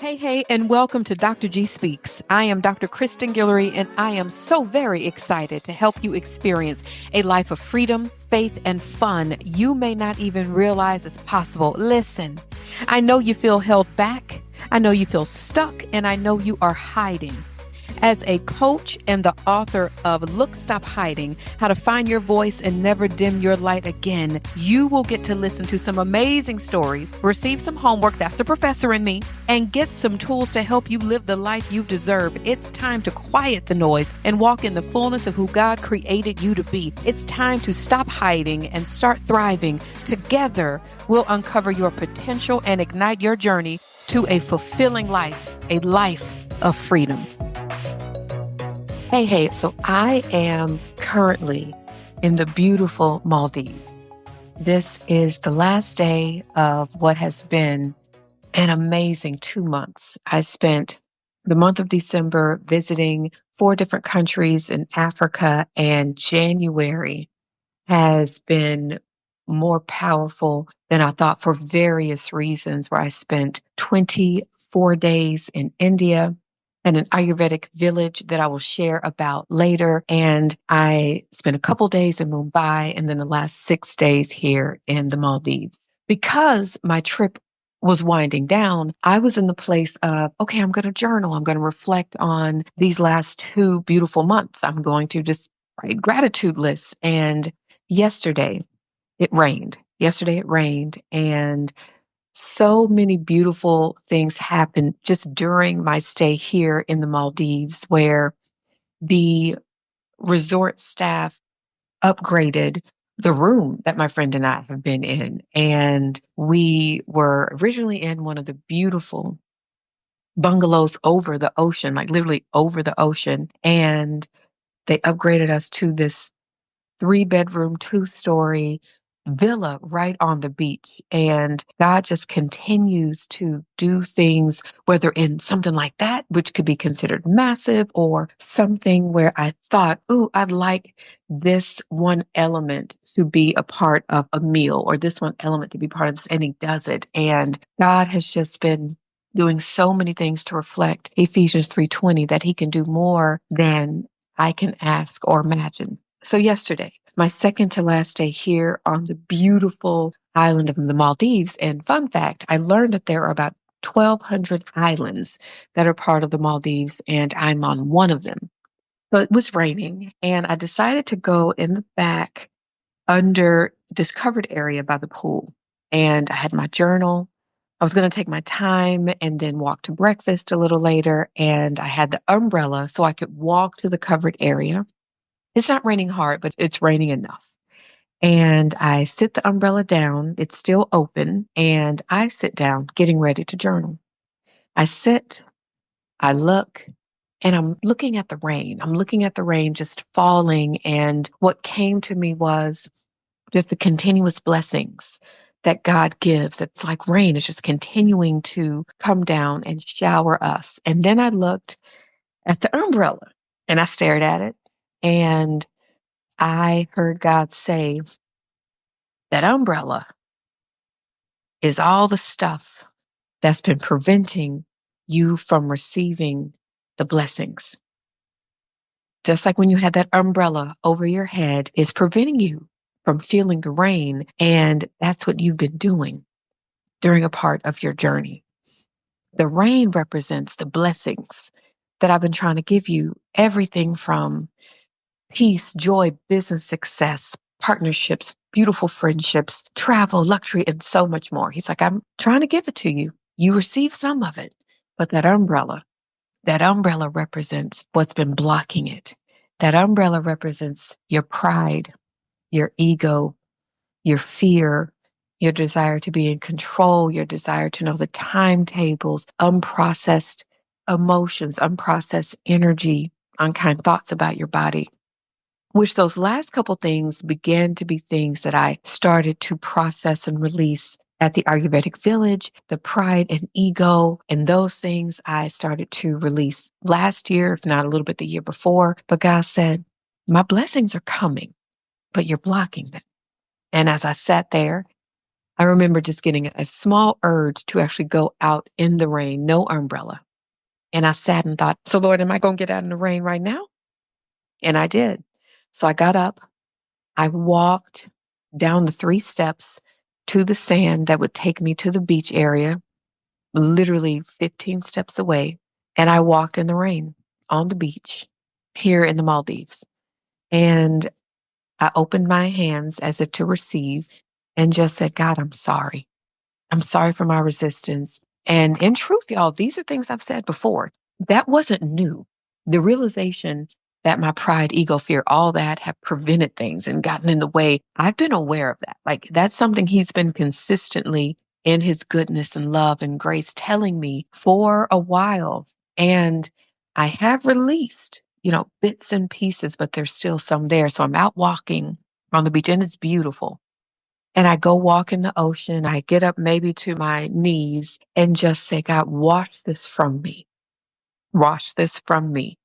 Hey, and welcome to Dr. G Speaks. I am Dr. Kristen Guillory, and I am so very excited to help you experience a life of freedom, faith, and fun you may not even realize is possible. Listen, I know you feel held back, I know you feel stuck, and I know you are hiding. As a coach and the author of Look, Stop Hiding, How to Find Your Voice and Never Dim Your Light Again, you will get to listen to some amazing stories, receive some homework, that's the professor in me, and get some tools to help you live the life you deserve. It's time to quiet the noise and walk in the fullness of who God created you to be. It's time to stop hiding and start thriving. Together, we'll uncover your potential and ignite your journey to a fulfilling life, a life of freedom. Hey, so I am currently in the beautiful Maldives. This is the last day of what has been an amazing 2 months. I spent the month of December visiting 4 different countries in Africa, and January has been more powerful than I thought for various reasons, where I spent 24 days in India and an Ayurvedic village that I will share about later. And I spent a couple days in Mumbai and then the last 6 days here in the Maldives. Because my trip was winding down, I was in the place of, okay, I'm going to journal. I'm going to reflect on these last 2 beautiful months. I'm going to just write gratitude lists. And yesterday it rained. Yesterday it rained, and so many beautiful things happened just during my stay here in the Maldives, where the resort staff upgraded the room that my friend and I have been in. And we were originally in one of the beautiful bungalows over the ocean, like literally over the ocean. And they upgraded us to this 3-bedroom, 2-story villa right on the beach. And God just continues to do things, whether in something like that, which could be considered massive, or something where I thought, ooh, I'd like this one element to be a part of a meal, or this one element to be part of this. And He does it. And God has just been doing so many things to reflect Ephesians 3:20, that He can do more than I can ask or imagine. So yesterday, my second to last day here on the beautiful island of the Maldives. And fun fact, I learned that there are about 1,200 islands that are part of the Maldives, and I'm on one of them. So it was raining, and I decided to go in the back under this covered area by the pool. And I had my journal. I was going to take my time and then walk to breakfast a little later. And I had the umbrella so I could walk to the covered area. It's not raining hard, but it's raining enough. And I sit the umbrella down. It's still open. And I sit down, getting ready to journal. I sit, I look, and I'm looking at the rain. I'm looking at the rain just falling. And what came to me was just the continuous blessings that God gives. It's like rain. It's just continuing to come down and shower us. And then I looked at the umbrella and I stared at it. And I heard God say, that umbrella is all the stuff that's been preventing you from receiving the blessings. Just like when you had that umbrella over your head, it's preventing you from feeling the rain. And that's what you've been doing during a part of your journey. The rain represents the blessings that I've been trying to give you, everything from peace, joy, business success, partnerships, beautiful friendships, travel, luxury, and so much more. He's like, I'm trying to give it to you. You receive some of it, but that umbrella represents what's been blocking it. That umbrella represents your pride, your ego, your fear, your desire to be in control, your desire to know the timetables, unprocessed emotions, unprocessed energy, unkind thoughts about your body. Which those last couple things began to be things that I started to process and release at the Ayurvedic village. The pride and ego and those things I started to release last year, if not a little bit the year before. But God said, my blessings are coming, but you're blocking them. And as I sat there, I remember just getting a small urge to actually go out in the rain, no umbrella. And I sat and thought, so Lord, am I going to get out in the rain right now? And I did. So I got up, I walked down the 3 steps to the sand that would take me to the beach area, literally 15 steps away. And I walked in the rain on the beach here in the Maldives. And I opened my hands as if to receive and just said, God, I'm sorry. I'm sorry for my resistance. And in truth, y'all, these are things I've said before. That wasn't new. The realization that my pride, ego, fear, all that have prevented things and gotten in the way, I've been aware of that. Like that's something he's been consistently in his goodness and love and grace telling me for a while. And I have released, bits and pieces, but there's still some there. So I'm out walking on the beach and it's beautiful. And I go walk in the ocean. I get up maybe to my knees and just say, God, wash this from me. Wash this from me.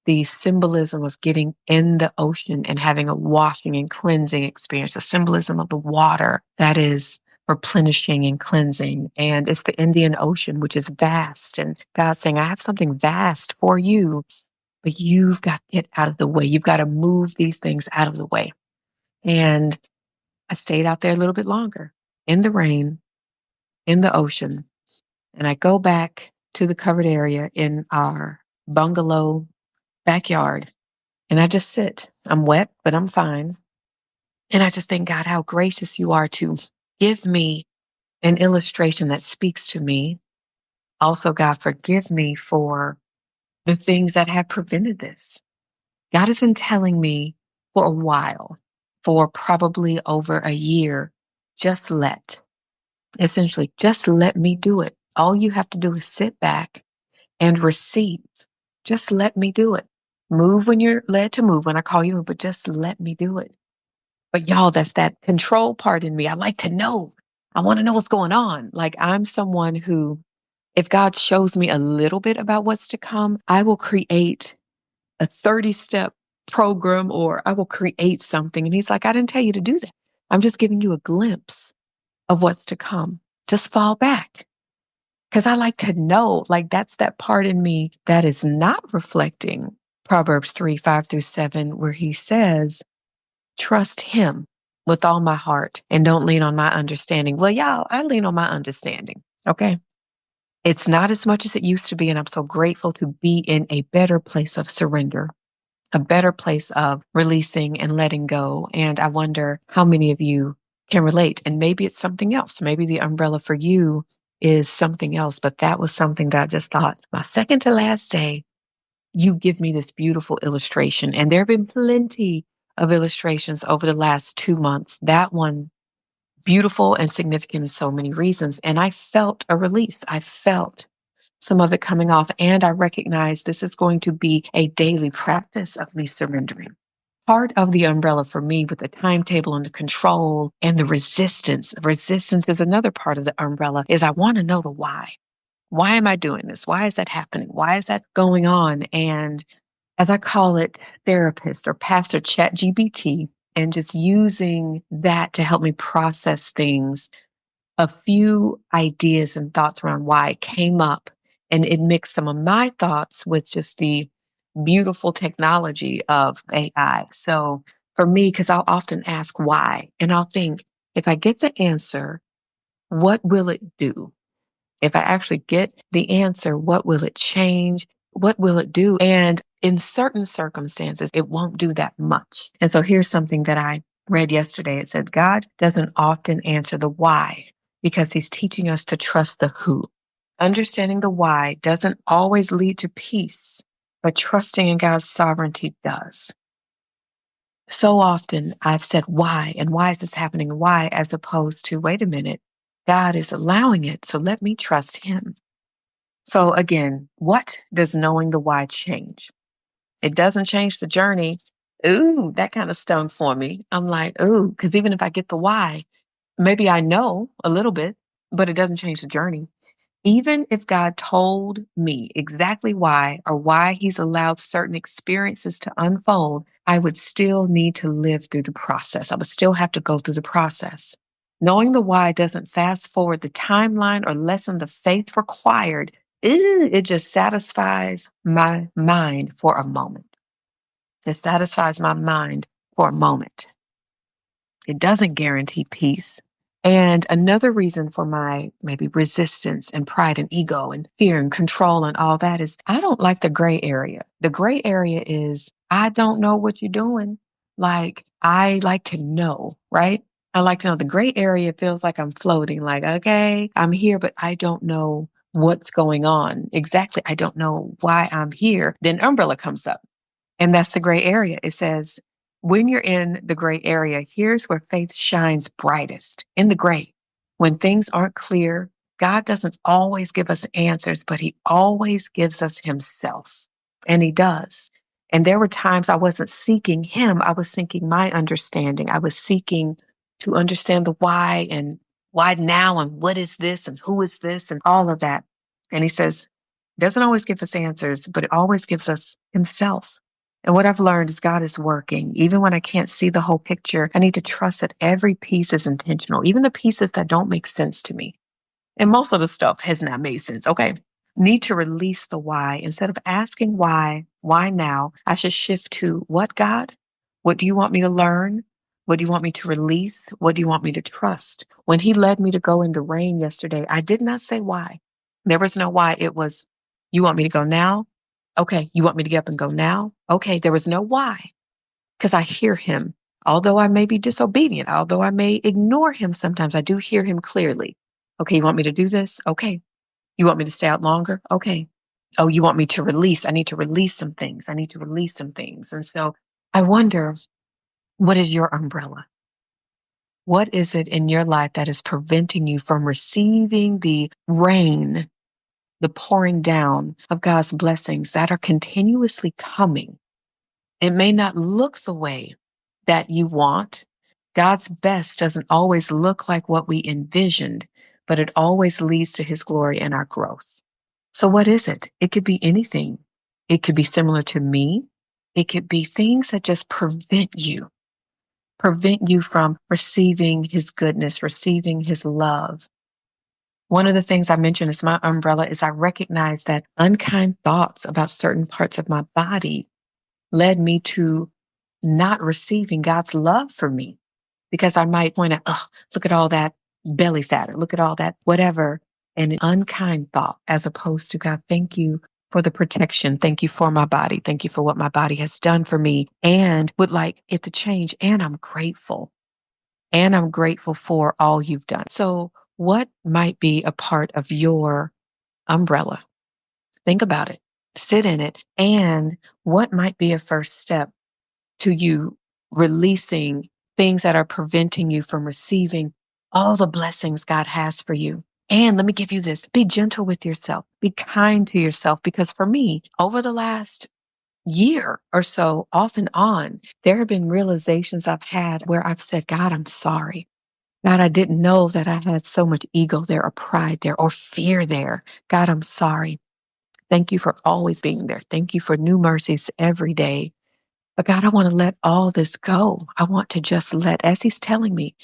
The symbolism of getting in the ocean and having a washing and cleansing experience, the symbolism of the water that is replenishing and cleansing. And it's the Indian Ocean, which is vast. And God saying, I have something vast for you, but you've got to get out of the way. You've got to move these things out of the way. And I stayed out there a little bit longer in the rain, in the ocean, and I go back to the covered area in our bungalow backyard and I just sit. I'm wet, but I'm fine. And I just thank God how gracious you are to give me an illustration that speaks to me. Also, God, forgive me for the things that have prevented this. God has been telling me for a while, for probably over a year, just let. Essentially, just let me do it. All you have to do is sit back and receive. Just let me do it. Move when you're led to move when I call you, but just let me do it. But y'all, that's that control part in me. I like to know. I want to know what's going on. Like I'm someone who, if God shows me a little bit about what's to come, I will create a 30-step program or I will create something. And he's like, I didn't tell you to do that. I'm just giving you a glimpse of what's to come. Just fall back. Because I like to know, like that's that part in me that is not reflecting Proverbs 3:5-7, where he says, trust him with all my heart and don't lean on my understanding. Well, y'all, I lean on my understanding. Okay. It's not as much as it used to be. And I'm so grateful to be in a better place of surrender, a better place of releasing and letting go. And I wonder how many of you can relate. And maybe it's something else. Maybe the umbrella for you is something else. But that was something that I just thought, my second to last day, you give me this beautiful illustration. And there have been plenty of illustrations over the last 2 months. That one, beautiful and significant in so many reasons. And I felt a release. I felt some of it coming off. And I recognize this is going to be a daily practice of me surrendering. Part of the umbrella for me with the timetable and the control and the resistance. Resistance is another part of the umbrella is I want to know the why. Why am I doing this? Why is that happening? Why is that going on? And as I call it, therapist or pastor chat GBT, and just using that to help me process things, a few ideas and thoughts around why it came up. And it mixed some of my thoughts with just the beautiful technology of AI. So for me, because I'll often ask why, and I'll think, if I get the answer, what will it do? If I actually get the answer, what will it change? What will it do? And in certain circumstances, it won't do that much. And so here's something that I read yesterday. It said, God doesn't often answer the why because he's teaching us to trust the who. Understanding the why doesn't always lead to peace, but trusting in God's sovereignty does. So often I've said, why? And why is this happening? Why? As opposed to, wait a minute, God is allowing it. So let me trust him. So again, what does knowing the why change? It doesn't change the journey. Ooh, that kind of stung for me. I'm like, ooh, because even if I get the why, maybe I know a little bit, but it doesn't change the journey. Even if God told me exactly why or why he's allowed certain experiences to unfold, I would still need to live through the process. I would still have to go through the process. Knowing the why doesn't fast forward the timeline or lessen the faith required. It just satisfies my mind for a moment. It satisfies my mind for a moment. It doesn't guarantee peace. And another reason for my maybe resistance and pride and ego and fear and control and all that is I don't like the gray area. The gray area is I don't know what you're doing. Like, I like to know, right? I like to know. The gray area feels like I'm floating, like, okay, I'm here, but I don't know what's going on exactly. I don't know why I'm here. Then umbrella comes up. And that's the gray area. It says, when you're in the gray area, here's where faith shines brightest in the gray. When things aren't clear, God doesn't always give us answers, but He always gives us Himself. And He does. And there were times I wasn't seeking Him, I was seeking my understanding. I was seeking to understand the why and why now and what is this and who is this and all of that. And He says, doesn't always give us answers, but it always gives us Himself. And what I've learned is God is working. Even when I can't see the whole picture, I need to trust that every piece is intentional, even the pieces that don't make sense to me. And most of the stuff has not made sense. Okay. Need to release the why. Instead of asking why now, I should shift to what, God? What do you want me to learn? What do you want me to release? What do you want me to trust? When He led me to go in the rain yesterday, I did not say why. There was no why. It was, you want me to go now? Okay. You want me to get up and go now? Okay. There was no why because I hear Him. Although I may be disobedient, although I may ignore Him sometimes, I do hear Him clearly. Okay, you want me to do this? Okay. You want me to stay out longer? Okay. Oh, you want me to release? I need to release some things. I need to release some things. And so I wonder, what is your umbrella? What is it in your life that is preventing you from receiving the rain, the pouring down of God's blessings that are continuously coming? It may not look the way that you want. God's best doesn't always look like what we envisioned, but it always leads to His glory and our growth. So, what is it? It could be anything. It could be similar to me. It could be things that just prevent you from receiving His goodness, receiving His love. One of the things I mentioned as my umbrella is I recognize that unkind thoughts about certain parts of my body led me to not receiving God's love for me because I might point out, oh, look at all that belly fat or look at all that whatever, and an unkind thought as opposed to God, thank you for the protection. Thank you for my body. Thank you for what my body has done for me and would like it to change. And I'm grateful. And I'm grateful for all you've done. So what might be a part of your umbrella? Think about it, sit in it, and what might be a first step to you releasing things that are preventing you from receiving all the blessings God has for you. And let me give you this, be gentle with yourself, be kind to yourself. Because for me, over the last year or so, off and on, there have been realizations I've had where I've said, God, I'm sorry. God, I didn't know that I had so much ego there, or pride there, or fear there. God, I'm sorry. Thank you for always being there. Thank you for new mercies every day. But God, I want to let all this go. I want to just let, as He's telling me,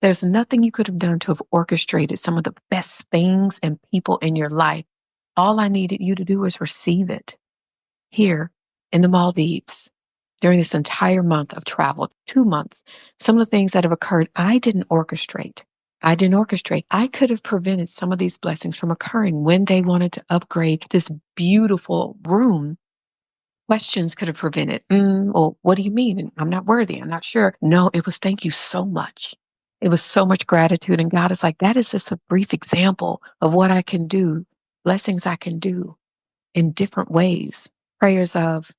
there's nothing you could have done to have orchestrated some of the best things and people in your life. All I needed you to do is receive it here in the Maldives during this entire month of travel, 2 months. Some of the things that have occurred, I didn't orchestrate. I didn't orchestrate. I could have prevented some of these blessings from occurring when they wanted to upgrade this beautiful room. Questions could have prevented. Well, what do you mean? And I'm not worthy. I'm not sure. No, it was thank you so much. It was so much gratitude. And God is like, that is just a brief example of what I can do, blessings I can do in different ways. Prayers of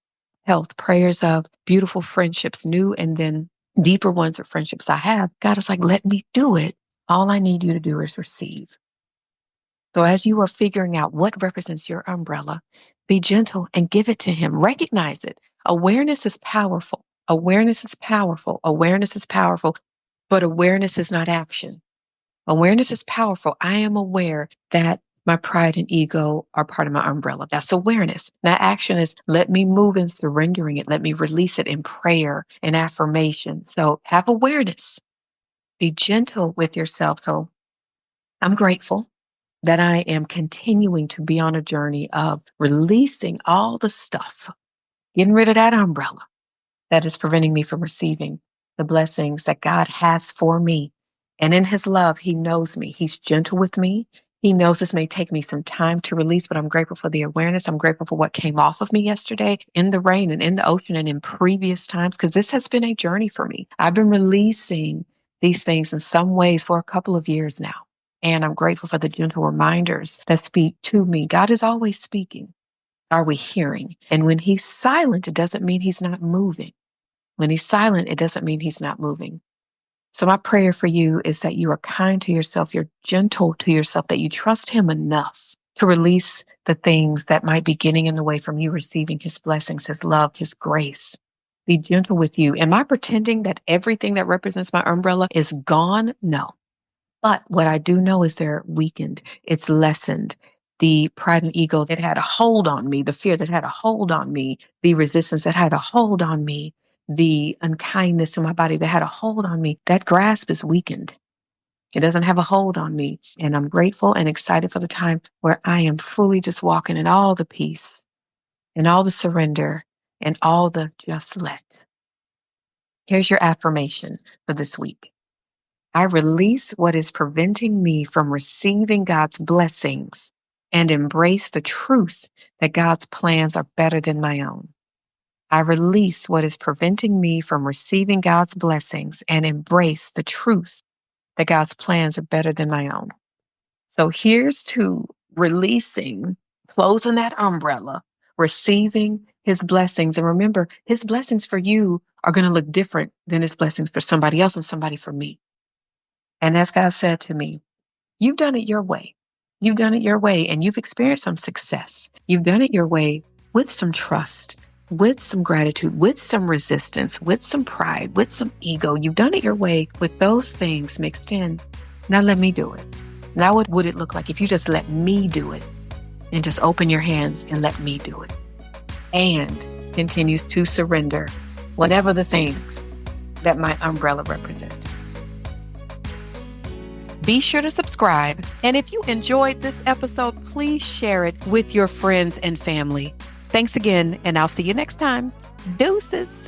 health, prayers of beautiful friendships, new and then deeper ones of friendships I have. God is like, let me do it. All I need you to do is receive. So as you are figuring out what represents your umbrella, be gentle and give it to Him. Recognize it. Awareness is powerful. Awareness is powerful. Awareness is powerful. But awareness is not action. Awareness is powerful. I am aware that my pride and ego are part of my umbrella. That's awareness. Now, action is let me move in surrendering it. Let me release it in prayer and affirmation. So have awareness. Be gentle with yourself. So I'm grateful that I am continuing to be on a journey of releasing all the stuff, getting rid of that umbrella that is preventing me from receiving the blessings that God has for me. And in his love, he knows me. He's gentle with me. He knows this may take me some time to release, but I'm grateful for the awareness. I'm grateful for what came off of me yesterday in the rain and in the ocean and in previous times, because this has been a journey for me. I've been releasing these things in some ways for a couple of years now. And I'm grateful for the gentle reminders that speak to me. God is always speaking. Are we hearing? And when he's silent, it doesn't mean he's not moving. When he's silent, it doesn't mean he's not moving. So my prayer for you is that you are kind to yourself, you're gentle to yourself, that you trust him enough to release the things that might be getting in the way from you receiving his blessings, his love, his grace. Be gentle with you. Am I pretending that everything that represents my umbrella is gone? No. But what I do know is they're weakened. It's lessened. The pride and ego that had a hold on me, the fear that had a hold on me, the resistance that had a hold on me, the unkindness in my body that had a hold on me, that grasp is weakened. It doesn't have a hold on me. And I'm grateful and excited for the time where I am fully just walking in all the peace and all the surrender and all the just let. Here's your affirmation for this week. I release what is preventing me from receiving God's blessings and embrace the truth that God's plans are better than my own. I release what is preventing me from receiving God's blessings and embrace the truth that God's plans are better than my own. So here's to releasing, closing that umbrella, receiving his blessings. And remember, his blessings for you are going to look different than his blessings for somebody else and somebody for me. And as God said to me, you've done it your way. You've done it your way and you've experienced some success. You've done it your way with some trust, with some gratitude, with some resistance, with some pride, with some ego. You've done it your way with those things mixed in. Now let me do it. Now what would it look like if you just let me do it and just open your hands and let me do it and continue to surrender whatever the things that my umbrella represent. Be sure to subscribe. And if you enjoyed this episode, please share it with your friends and family. Thanks again, and I'll see you next time. Deuces.